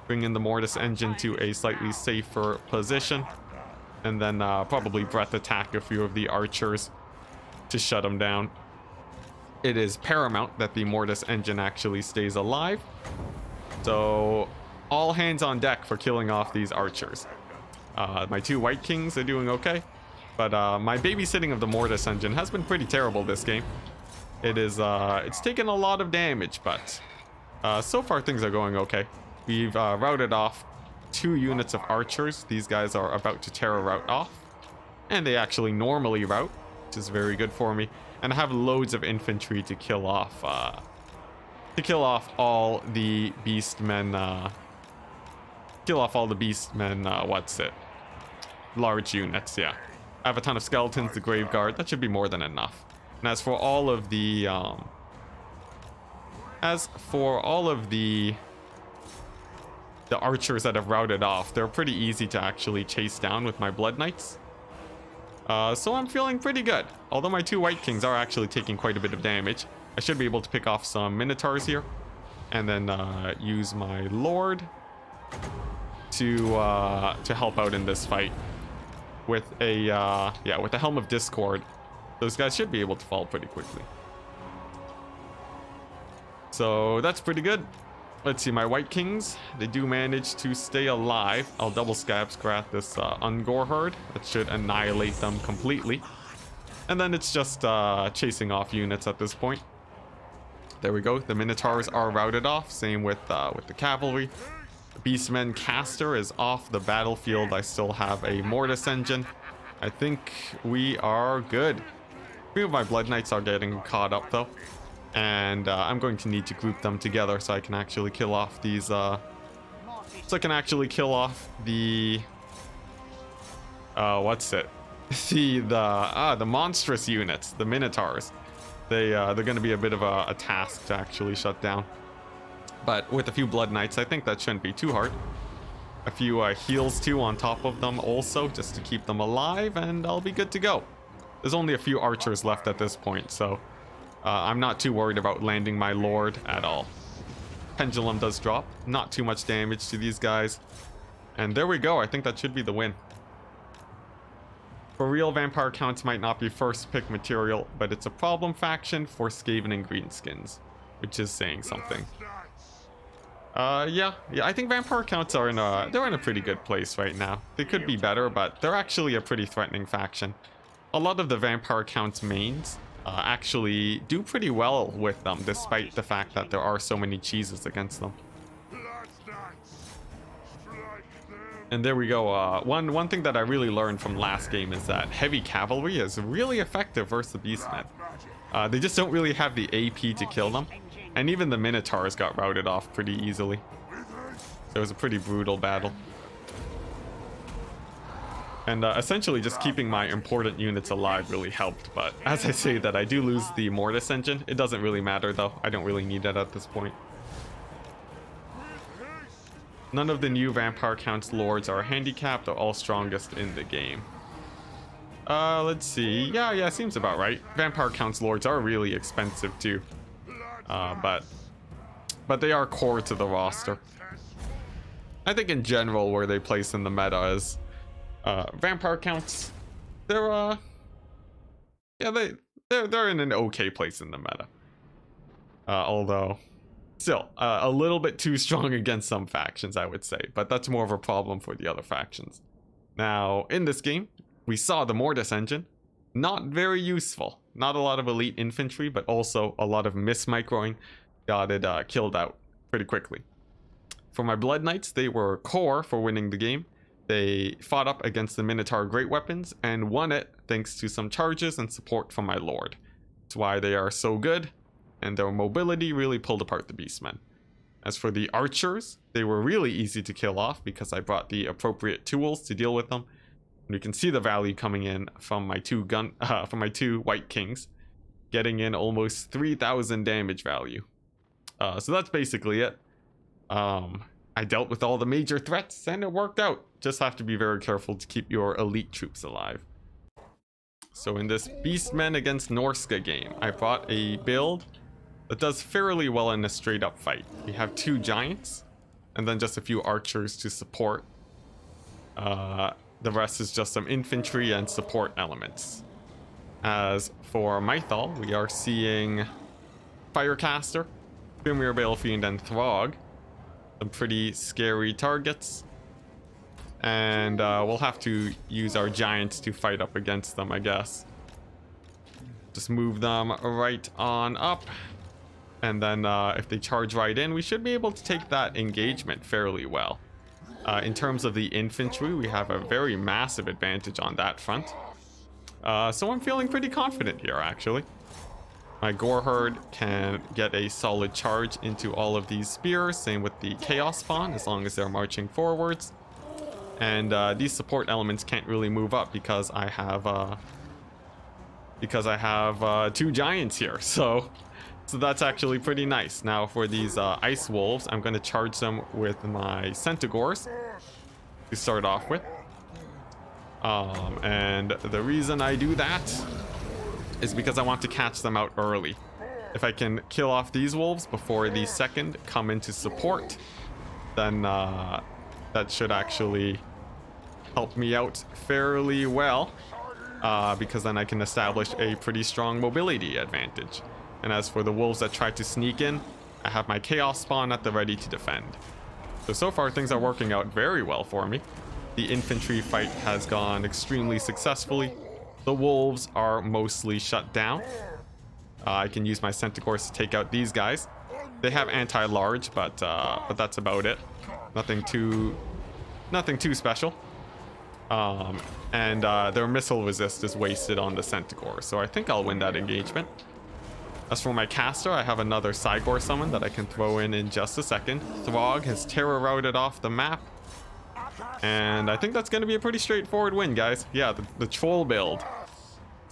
Bring in the Mortis engine to a slightly safer position. And then probably breath attack a few of the archers. to shut them down. It is paramount that the Mortis engine actually stays alive. So all hands on deck for killing off these archers. My 2 White Kings are doing okay, but my babysitting of the Mortis engine has been pretty terrible this game. It's taken a lot of damage, but so far things are going okay. We've routed off 2 units of archers. These guys are about to terror route off, and they actually normally route, which is very good for me. And I have loads of infantry to kill off all the beastmen. Large units, yeah. I have a ton of skeletons, the Grave Guard. That should be more than enough. And as for all of the archers that have routed off, they're pretty easy to actually chase down with my Blood Knights. So I'm feeling pretty good. Although my 2 White Kings are actually taking quite a bit of damage, I should be able to pick off some Minotaurs here, and then use my Lord to help out in this fight with a with the Helm of Discord. Those guys should be able to fall pretty quickly. So that's pretty good. Let's see, my White Kings, they do manage to stay alive. I'll double scab-scrat this Ungor herd. That should annihilate them completely. And then it's just chasing off units at this point. There we go. The Minotaurs are routed off. Same with the cavalry. The Beastmen caster is off the battlefield. I still have a Mortis engine. I think we are good. 3 of my Blood Knights are getting caught up though. And I'm going to need to group them together so I can actually kill off these the the monstrous units, the Minotaurs. They're going to be a bit of a task to actually shut down. But with a few Blood Knights, I think that shouldn't be too hard. A few heals too on top of them also, just to keep them alive, and I'll be good to go. There's only a few archers left at this point, so I'm not too worried about landing my Lord at all. Pendulum does drop. Not too much damage to these guys. And there we go. I think that should be the win. For real, Vampire Counts might not be first pick material, but it's a problem faction for Skaven and Greenskins, which is saying something. Yeah, I think Vampire Counts are they're in a pretty good place right now. They could be better, but they're actually a pretty threatening faction. A lot of the Vampire Counts mains actually do pretty well with them, despite the fact that there are so many cheeses against them. And there we go. One thing that I really learned from last game is that heavy cavalry is really effective versus the Beastmen. They just don't really have the AP to kill them, and even the Minotaurs got routed off pretty easily. So it was a pretty brutal battle. And essentially just keeping my important units alive really helped, but as I say that, I do lose the Mortis engine. It doesn't really matter though. I don't really need it at this point. None of the new Vampire Counts lords are handicapped. They're all strongest in the game. Let's see. Yeah, seems about right. Vampire Counts lords are really expensive too. But they are core to the roster. I think in general where they place in the meta is Vampire Counts, they're in an okay place in the meta. Although still a little bit too strong against some factions, I would say, but that's more of a problem for the other factions. Now in this game we saw the Mortis engine, not very useful. Not a lot of elite infantry, but also a lot of mismicroing. Got it killed out pretty quickly. For my Blood Knights, they were core for winning the game. They fought up against the Minotaur Great Weapons and won it thanks to some charges and support from my Lord. That's why they are so good, and their mobility really pulled apart the Beastmen. As for the archers, they were really easy to kill off because I brought the appropriate tools to deal with them. And you can see the value coming in from my two White Kings, getting in almost 3,000 damage value. So that's basically it. I dealt with all the major threats and it worked out. Just have to be very careful to keep your elite troops alive. So in this Beastmen against Norsca game, I brought a build that does fairly well in a straight up fight. We have 2 giants and then just a few archers to support. The rest is just some infantry and support elements. As for Mythal, we are seeing Firecaster, Premier Balefiend, and Throg. Some pretty scary targets. And we'll have to use our giants to fight up against them, I guess. Just move them right on up. And then if they charge right in, we should be able to take that engagement fairly well. In terms of the infantry, we have a very massive advantage on that front. So I'm feeling pretty confident here, actually. My Gore Herd can get a solid charge into all of these spears. Same with the Chaos Spawn, as long as they're marching forwards. And these support elements can't really move up because I have two giants here. So that's actually pretty nice. Now for these Ice Wolves, I'm going to charge them with my Centaurs to start off with. And the reason I do that is because I want to catch them out early. If I can kill off these wolves before the second come into support, then that should actually help me out fairly well, because then I can establish a pretty strong mobility advantage. And as for the wolves that try to sneak in, I have my Chaos Spawn at the ready to defend. So far things are working out very well for me. The infantry fight has gone extremely successfully. The wolves are mostly shut down. I can use my Centaurs to take out these guys. They have anti-large, but that's about it. Nothing too special. And their missile resist is wasted on the Centaur, so I think I'll win that engagement. As for my caster, I have another Cygor summon that I can throw in just a second. Throg has terror routed off the map. And I think that's going to be a pretty straightforward win, guys. Yeah, the troll build.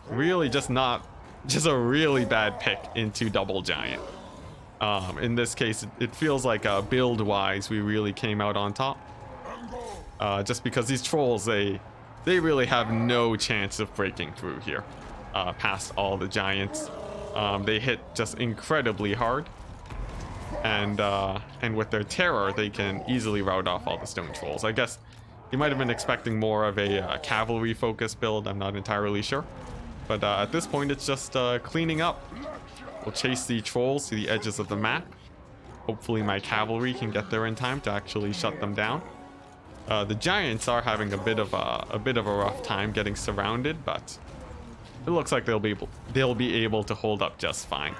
Really just a really bad pick into double giant. In this case, it feels like build-wise, we really came out on top. Just because these trolls, they really have no chance of breaking through here. Past all the giants. They hit just incredibly hard. And with their terror, they can easily rout off all the stone trolls. I guess you might have been expecting more of a cavalry focused build. I'm not entirely sure. But at this point, it's just cleaning up. We'll chase the trolls to the edges of the map. Hopefully my cavalry can get there in time to actually shut them down. The giants are having a bit of a rough time getting surrounded, but it looks like they'll be able to hold up just fine.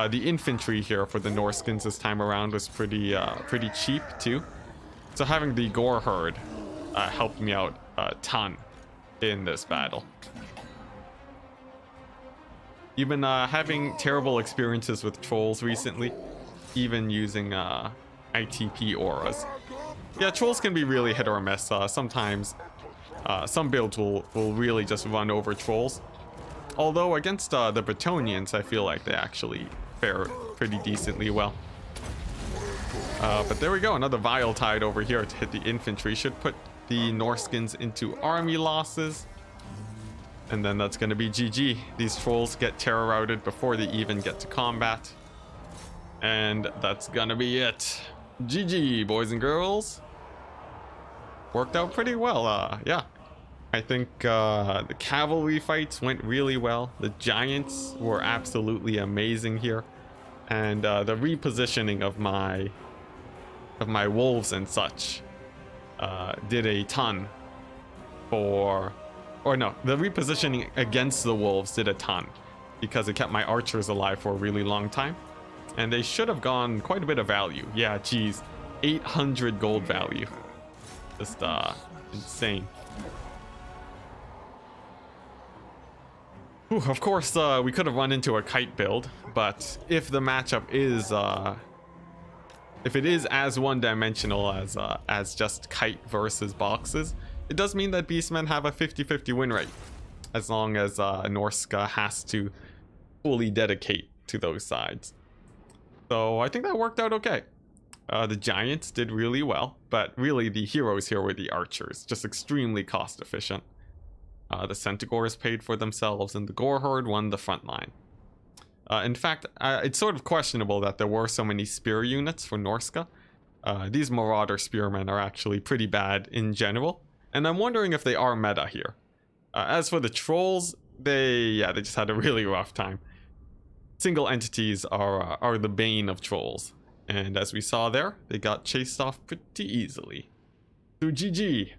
The infantry here for the Norskins this time around was pretty cheap too. So having the Gore Herd helped me out a ton in this battle. Even having terrible experiences with trolls recently, even using ITP auras. Yeah, trolls can be really hit or miss. Sometimes some builds will really just run over trolls. Although against the Bretonnians, I feel like they actually fare pretty decently well. But there we go, another Vile Tide over here to hit the infantry. Should put the Norskins into army losses. And then that's going to be GG. These trolls get terror routed before they even get to combat. And that's going to be it. GG, boys and girls. Worked out pretty well, yeah. I think the cavalry fights went really well. The giants were absolutely amazing here. And the repositioning of my wolves and such did a ton for... Or no, the repositioning against the wolves did a ton because it kept my archers alive for a really long time. And they should have gone quite a bit of value. Yeah, geez, 800 gold value. Just insane. Whew, of course, we could have run into a kite build, but if the matchup is if it is as one-dimensional as just kite versus boxes, it does mean that Beastmen have a 50-50 win rate, as long as Norska has to fully dedicate to those sides. So I think that worked out okay. The giants did really well, but really the heroes here were the archers, just extremely cost efficient. The Centaurs paid for themselves, and the Gore Herd won the front line. In fact, it's sort of questionable that there were so many spear units for Norska. These Marauder spearmen are actually pretty bad in general, and I'm wondering if they are meta here. As for the trolls, they just had a really rough time. Single entities are the bane of trolls, and as we saw there, they got chased off pretty easily. So GG.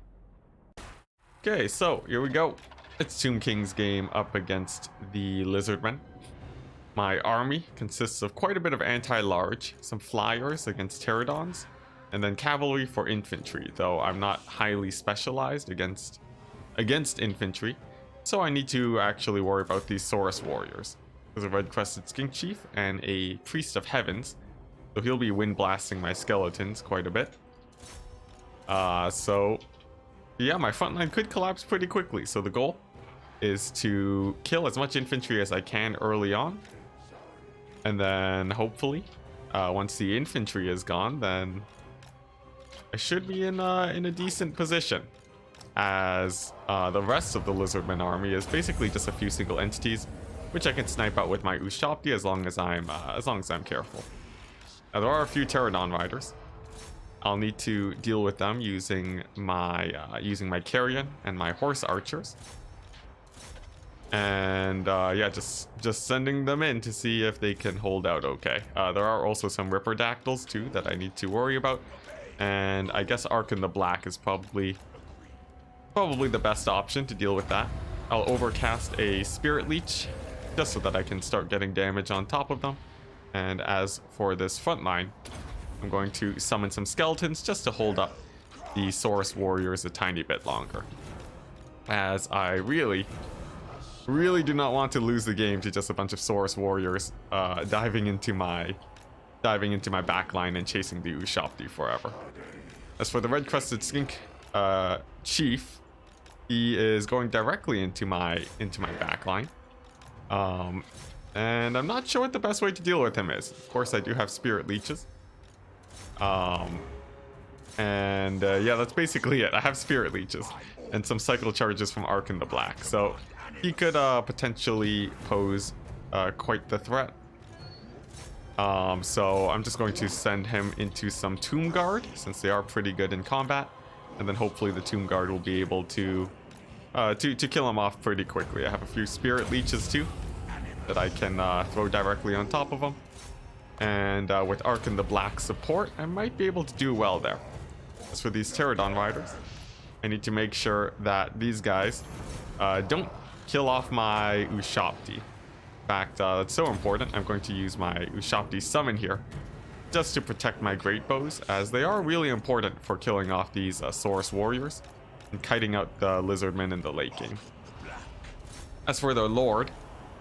Okay, so here we go. It's Tomb King's game up against the Lizardmen. My army consists of quite a bit of anti-large, some flyers against pterodons, and then cavalry for infantry, though I'm not highly specialized against infantry, so I need to actually worry about these Saurus warriors. There's a red-crested skink chief and a priest of heavens, so he'll be wind blasting my skeletons quite a bit. So yeah, my front line could collapse pretty quickly, so the goal is to kill as much infantry as I can early on, and then hopefully once the infantry is gone, then I should be in a decent position, as the rest of the Lizardman army is basically just a few single entities, which I can snipe out with my Ushabti as long as I'm careful. Now there are a few Pterodon riders. I'll need to deal with them using my Carrion and my horse archers, and yeah, just sending them in to see if they can hold out okay. There are also some Ripperdactyls too that I need to worry about, and I guess Archon the Black is probably the best option to deal with that. I'll overcast a Spirit Leech just so that I can start getting damage on top of them. And as for this front line, I'm going to summon some skeletons just to hold up the Saurus warriors a tiny bit longer, as I really do not want to lose the game to just a bunch of Saurus warriors diving into my backline and chasing the Ushabti forever. As for the red-crested skink chief, he is going directly into my backline, and I'm not sure what the best way to deal with him is. Of course, I do have Spirit Leeches, and yeah, that's basically it. I have Spirit Leeches and some cycle charges from Archon the Black, so he could potentially pose quite the threat. So I'm just going to send him into some Tomb Guard, since they are pretty good in combat, and then hopefully the Tomb Guard will be able to kill him off pretty quickly. I have a few Spirit Leeches too that I can throw directly on top of him, and with Archon the Black support, I might be able to do well there. As for these Pterodon riders, I need to make sure that these guys don't kill off my Ushabti. In fact, that's so important, I'm going to use my Ushabti summon here just to protect my great bows, as they are really important for killing off these Saurus warriors and kiting out the Lizardmen in the late game. As for their lord,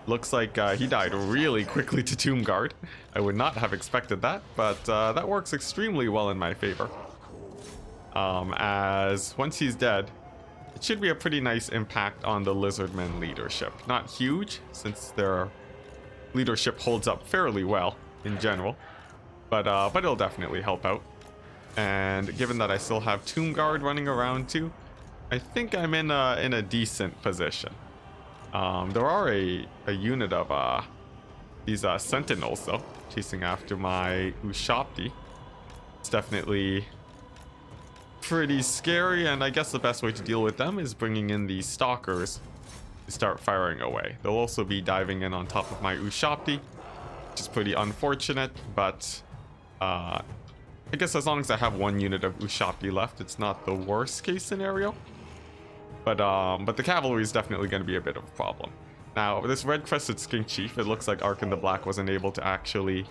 looks like he died really quickly to Tomb Guard. I would not have expected that, but that works extremely well in my favor, as once he's dead, it should be a pretty nice impact on the Lizardmen leadership. Not huge, since their leadership holds up fairly well in general, but it'll definitely help out. And given that I still have Tomb Guard running around too, I think I'm in a decent position. There are a unit of these Sentinels though, chasing after my Ushabti. It's definitely pretty scary, and I guess the best way to deal with them is bringing in the Stalkers to start firing away. They'll also be diving in on top of my Ushabti, which is pretty unfortunate, but I guess as long as I have one unit of Ushabti left, it's not the worst case scenario. But the cavalry is definitely going to be a bit of a problem. Now, this red-crested skink chief, it looks like Archon the Black wasn't able to actually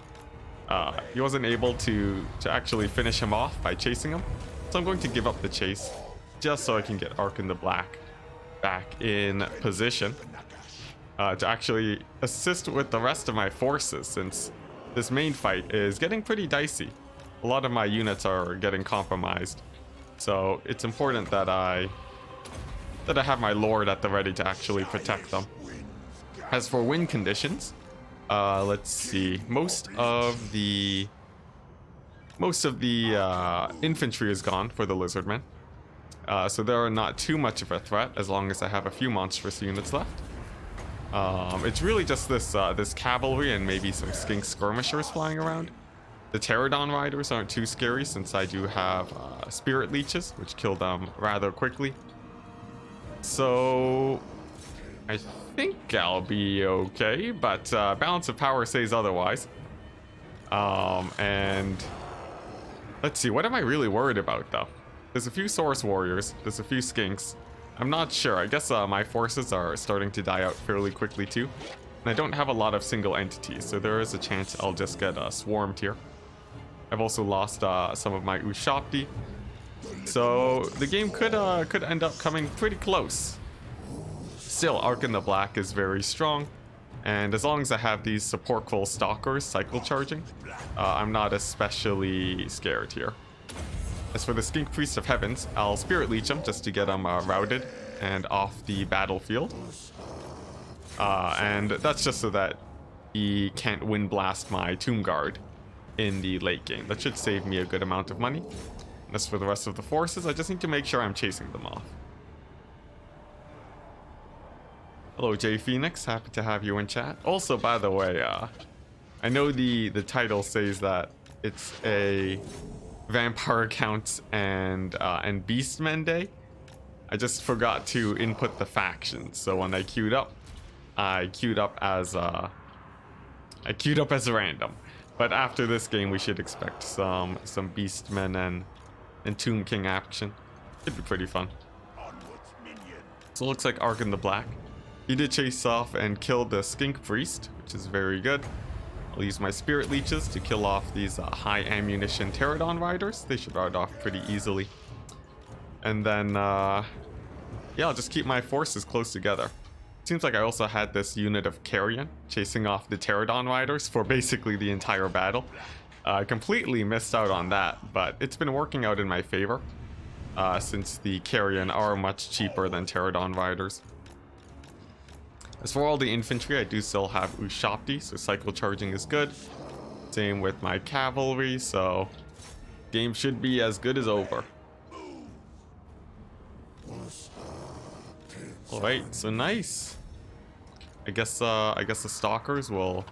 finish him off by chasing him. So I'm going to give up the chase just so I can get Archon the Black back in position to actually assist with the rest of my forces, since this main fight is getting pretty dicey. A lot of my units are getting compromised, so it's important that I have my lord at the ready to actually protect them. As for win conditions, let's see. Most of the infantry is gone for the Lizardmen, so they are not too much of a threat as long as I have a few monstrous units left. It's really just this cavalry and maybe some skink skirmishers flying around. The Pterodon riders aren't too scary, since I do have Spirit Leeches, which kill them rather quickly. So I think I'll be okay, but balance of power says otherwise. And let's see, what am I really worried about though? There's a few Source Warriors, there's a few Skinks. I'm not sure. I guess my forces are starting to die out fairly quickly too. And I don't have a lot of single entities, so there is a chance I'll just get swarmed here. I've also lost some of my Ushabti. So the game could end up coming pretty close. Still, Arc in the Black is very strong. And as long as I have these supportful Stalkers cycle charging, I'm not especially scared here. As for the Skink Priest of Heavens, I'll Spirit Leech him just to get him routed and off the battlefield. And that's just so that he can't Wind Blast my Tomb Guard in the late game. That should save me a good amount of money. And as for the rest of the forces, I just need to make sure I'm chasing them off. Hello, Jay Phoenix. Happy to have you in chat. Also, by the way, I know the title says that it's a Vampire Accounts and Beastmen Day. I just forgot to input the factions, so when I queued up as random. But after this game, we should expect some Beastmen and Tomb King action. Should be pretty fun. So it looks like Arc in the Black. He did chase off and kill the Skink Priest, which is very good. I'll use my Spirit Leeches to kill off these high ammunition Pterodon Riders. They should ride off pretty easily. And then, yeah, I'll just keep my forces close together. Seems like I also had this unit of Carrion chasing off the Pterodon Riders for basically the entire battle. I completely missed out on that, but it's been working out in my favor. Since the Carrion are much cheaper than Pterodon Riders. As for all the infantry, I do still have Ushabti, so cycle charging is good. Same with my cavalry, so game should be as good as over. Alright, so nice. I guess the Stalkers I'll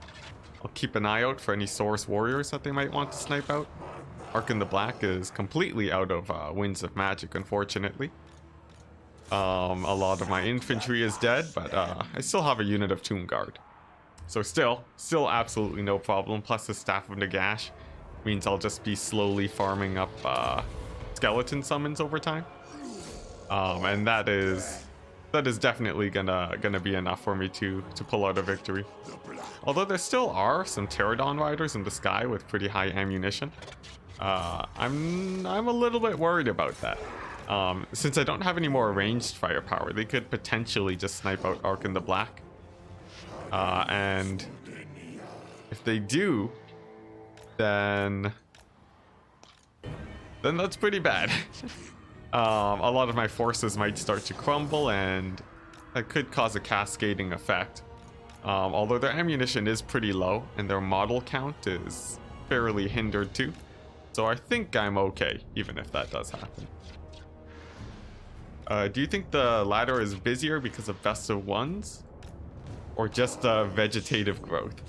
keep an eye out for any Source Warriors that they might want to snipe out. Arc in the Black is completely out of Winds of Magic, unfortunately. A lot of my infantry is dead, but I still have a unit of Tomb Guard. So still absolutely no problem. Plus the Staff of Nagash means I'll just be slowly farming up skeleton summons over time. And that is definitely gonna be enough for me to pull out a victory. Although there still are some Pterodon Riders in the sky with pretty high ammunition. I'm a little bit worried about that. Since I don't have any more ranged firepower, they could potentially just snipe out Arc in the Black. And if they do, then that's pretty bad. A lot of my forces might start to crumble, and that could cause a cascading effect. Although their ammunition is pretty low, and their model count is fairly hindered too. So I think I'm okay, even if that does happen. Do you think the ladder is busier because of Best of Ones? Or just vegetative growth?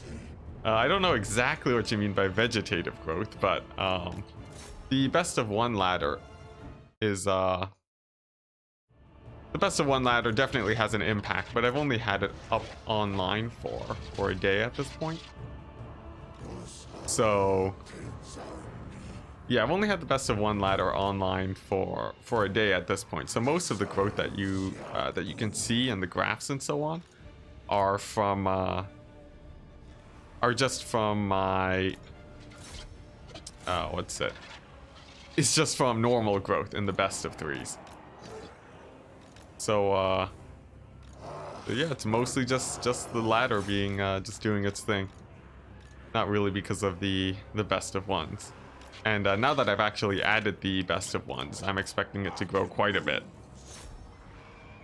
I don't know exactly what you mean by vegetative growth, but the Best of One ladder is... the Best of One ladder definitely has an impact, but I've only had it up online for a day at this point. So... yeah, I've only had the Best of One ladder online for a day at this point. So most of the growth that you can see in the graphs and so on are from just from my what's it? It's just from normal growth in the Best of Threes. So yeah, it's mostly just the ladder being just doing its thing. Not really because of the Best of Ones. And now that I've actually added the Best of Ones, I'm expecting it to grow quite a bit.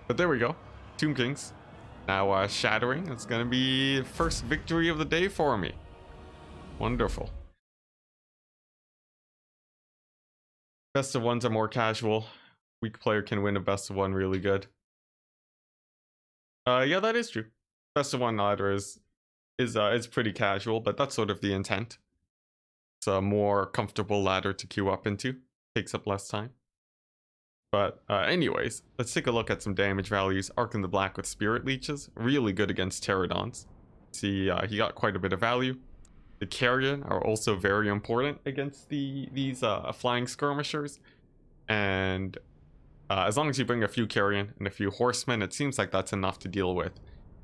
But there we go. Tomb Kings. Now shattering. It's going to be the first victory of the day for me. Wonderful. Best of Ones are more casual. Weak player can win a Best of One really good. Yeah, that is true. Best of One ladder is pretty casual, but that's sort of the intent. It's a more comfortable ladder to queue up into. Takes up less time. But anyways, let's take a look at some damage values. Arc in the Black with Spirit Leeches, really good against Pterodons. See, he got quite a bit of value. The Carrion are also very important against these flying skirmishers. And as long as you bring a few Carrion and a few Horsemen, it seems like that's enough to deal with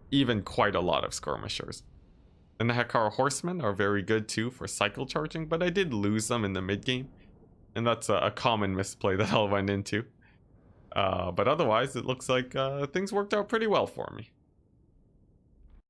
even quite a lot of skirmishers. And the Hekarro Horsemen are very good too for cycle charging, but I did lose them in the mid game. And that's a common misplay that I'll run into. But otherwise, it looks like things worked out pretty well for me.